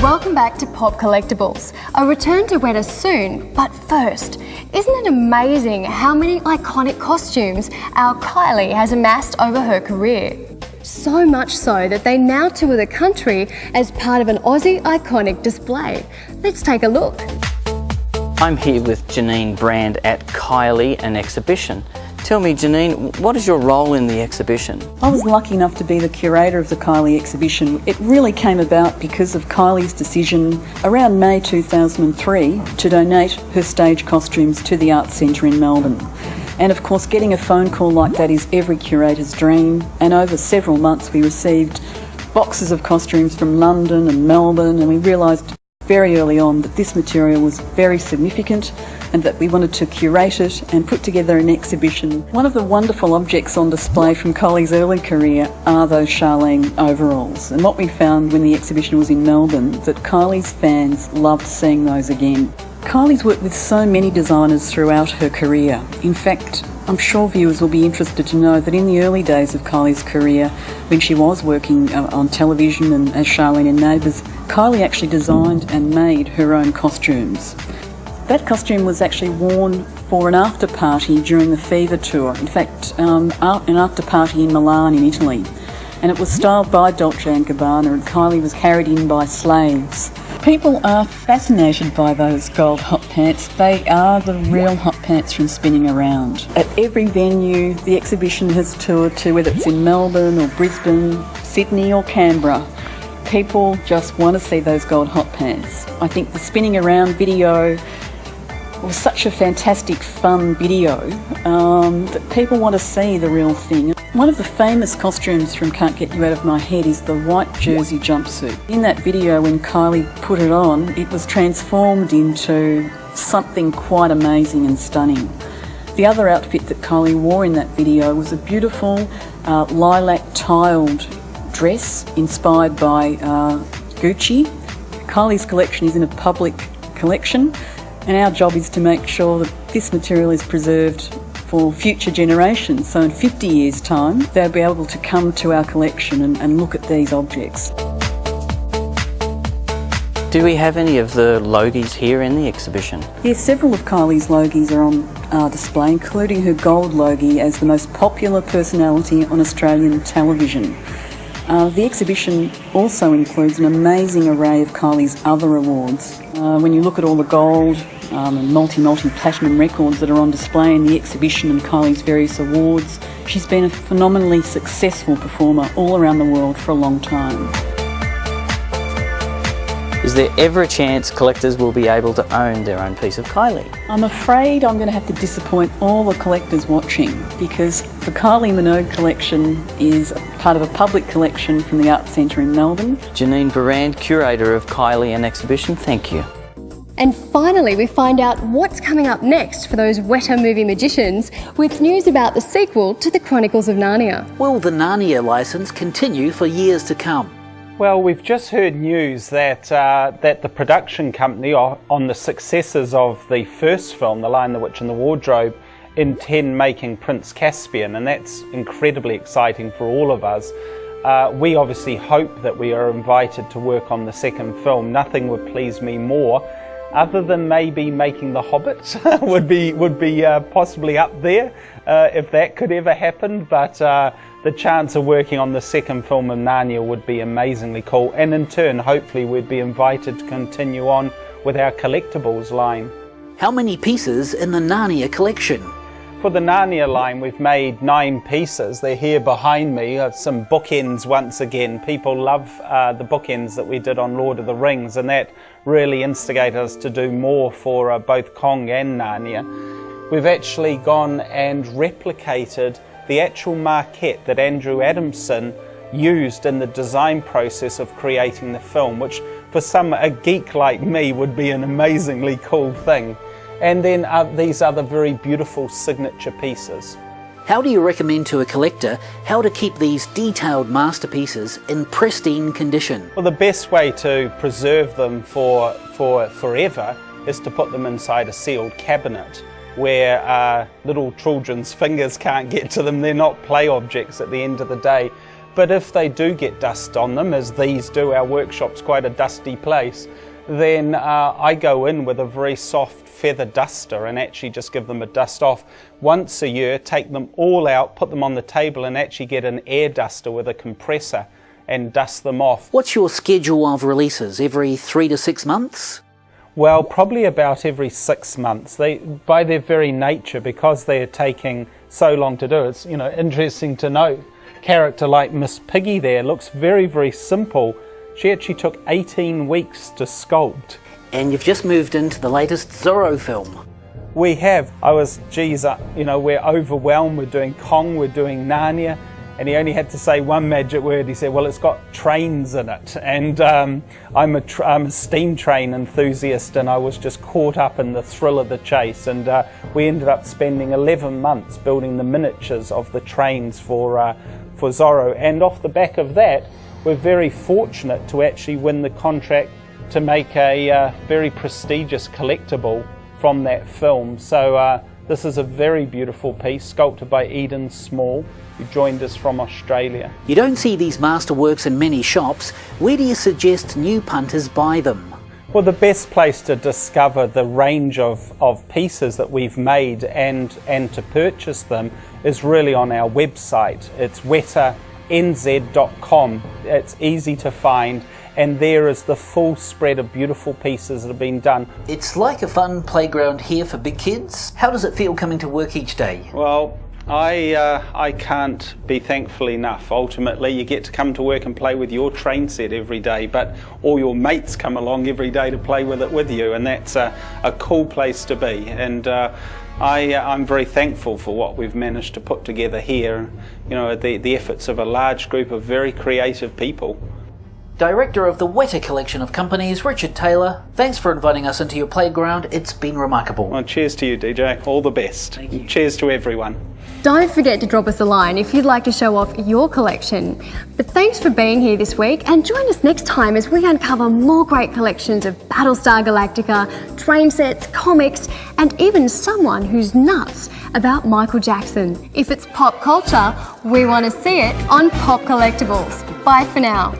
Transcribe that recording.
welcome back to Pop Collectibles. A return to Weta soon, but first, isn't it amazing how many iconic costumes our Kylie has amassed over her career? So much so that they now tour the country as part of an Aussie iconic display. Let's take a look. I'm here with Janine Brand at Kylie, an exhibition. Tell me, Janine, what is your role in the exhibition? I was lucky enough to be the curator of the Kylie exhibition. It really came about because of Kylie's decision around May 2003 to donate her stage costumes to the Arts Centre in Melbourne. And of course, getting a phone call like that is every curator's dream. And over several months we received boxes of costumes from London and Melbourne, and we realised very early on that this material was very significant and that we wanted to curate it and put together an exhibition. One of the wonderful objects on display from Kylie's early career are those Charlene overalls. And what we found when the exhibition was in Melbourne, that Kylie's fans loved seeing those again. Kylie's worked with so many designers throughout her career. In fact, I'm sure viewers will be interested to know that in the early days of Kylie's career, when she was working on television and as Charlene in Neighbours, Kylie actually designed and made her own costumes. That costume was actually worn for an after party during the Fever tour. In fact, an after party in Milan in Italy. And it was styled by Dolce & Gabbana, and Kylie was carried in by slaves. People are fascinated by those gold hot pants. They are the real hot pants from spinning around. At every venue the exhibition has toured to, whether it's in Melbourne or Brisbane, Sydney or Canberra, people just want to see those gold hot pants. I think the spinning around video was such a fantastic, fun video that people want to see the real thing. One of the famous costumes from Can't Get You Out of My Head is the white jersey jumpsuit. In that video, when Kylie put it on, it was transformed into something quite amazing and stunning. The other outfit that Kylie wore in that video was a beautiful lilac tiled dress inspired by Gucci. Kylie's collection is in a public collection, and our job is to make sure that this material is preserved for future generations. So in 50 years' time, they'll be able to come to our collection and look at these objects. Do we have any of the Logies here in the exhibition? Yes, several of Kylie's Logies are on display, including her gold Logie as the most popular personality on Australian television. The exhibition also includes an amazing array of Kylie's other awards. When you look at all the gold and multi-platinum records that are on display in the exhibition and Kylie's various awards, she's been a phenomenally successful performer all around the world for a long time. Is there ever a chance collectors will be able to own their own piece of Kylie? I'm afraid I'm going to have to disappoint all the collectors watching, because the Kylie Minogue collection is part of a public collection from the Arts Centre in Melbourne. Janine Brand, curator of Kylie, an exhibition, thank you. And finally, we find out what's coming up next for those Weta movie magicians with news about the sequel to the Chronicles of Narnia. Will the Narnia licence continue for years to come? Well, we've just heard news that the production company, on the successes of the first film, The Lion, the Witch and the Wardrobe, intend making Prince Caspian, and that's incredibly exciting for all of us. We obviously hope that we are invited to work on the second film. Nothing would please me more, other than maybe making The Hobbit would be possibly up there if that could ever happen. But the chance of working on the second film of Narnia would be amazingly cool, and in turn hopefully we'd be invited to continue on with our Collectibles line. How many pieces in the Narnia collection? For the Narnia line we've made 9 pieces. They're here behind me, some bookends once again. People love the bookends that we did on Lord of the Rings, and that really instigated us to do more for both Kong and Narnia. We've actually gone and replicated the actual maquette that Andrew Adamson used in the design process of creating the film, which for a geek like me would be an amazingly cool thing. And then these other very beautiful signature pieces. How do you recommend to a collector how to keep these detailed masterpieces in pristine condition? Well, the best way to preserve them for forever is to put them inside a sealed cabinet where little children's fingers can't get to them. They're not play objects at the end of the day. But if they do get dust on them, as these do, our workshop's quite a dusty place, then I go in with a very soft feather duster and actually just give them a dust off once a year, take them all out, put them on the table and actually get an air duster with a compressor and dust them off. What's your schedule of releases? Every 3 to 6 months? Well, probably about every 6 months. They, by their very nature, because they are taking so long to do, it's interesting to note. Character like Miss Piggy there looks very, very simple. She actually took 18 weeks to sculpt. And you've just moved into the latest Zorro film. We have. I was, we're overwhelmed. We're doing Kong, we're doing Narnia. And he only had to say one magic word. He said, well, it's got trains in it. And I'm a steam train enthusiast, and I was just caught up in the thrill of the chase. And we ended up spending 11 months building the miniatures of the trains for Zorro. And off the back of that, we're very fortunate to actually win the contract to make a very prestigious collectible from that film. So this is a very beautiful piece, sculpted by Eden Small, who joined us from Australia. You don't see these masterworks in many shops. Where do you suggest new punters buy them? Well, the best place to discover the range of pieces that we've made and to purchase them is really on our website. It's wetanz.com. It's easy to find, and there is the full spread of beautiful pieces that have been done. It's like a fun playground here for big kids. How does it feel coming to work each day? Well, I can't be thankful enough. Ultimately, you get to come to work and play with your train set every day, but all your mates come along every day to play with it with you, and that's a cool place to be. And I'm very thankful for what we've managed to put together here. The efforts of a large group of very creative people. Director of the Weta Collection of Companies, Richard Taylor, thanks for inviting us into your playground. It's been remarkable. Well, cheers to you, DJ. All the best. Thank you. Cheers to everyone. Don't forget to drop us a line if you'd like to show off your collection. But thanks for being here this week, and join us next time as we uncover more great collections of Battlestar Galactica, train sets, comics, and even someone who's nuts about Michael Jackson. If it's pop culture, we want to see it on Pop Collectibles. Bye for now.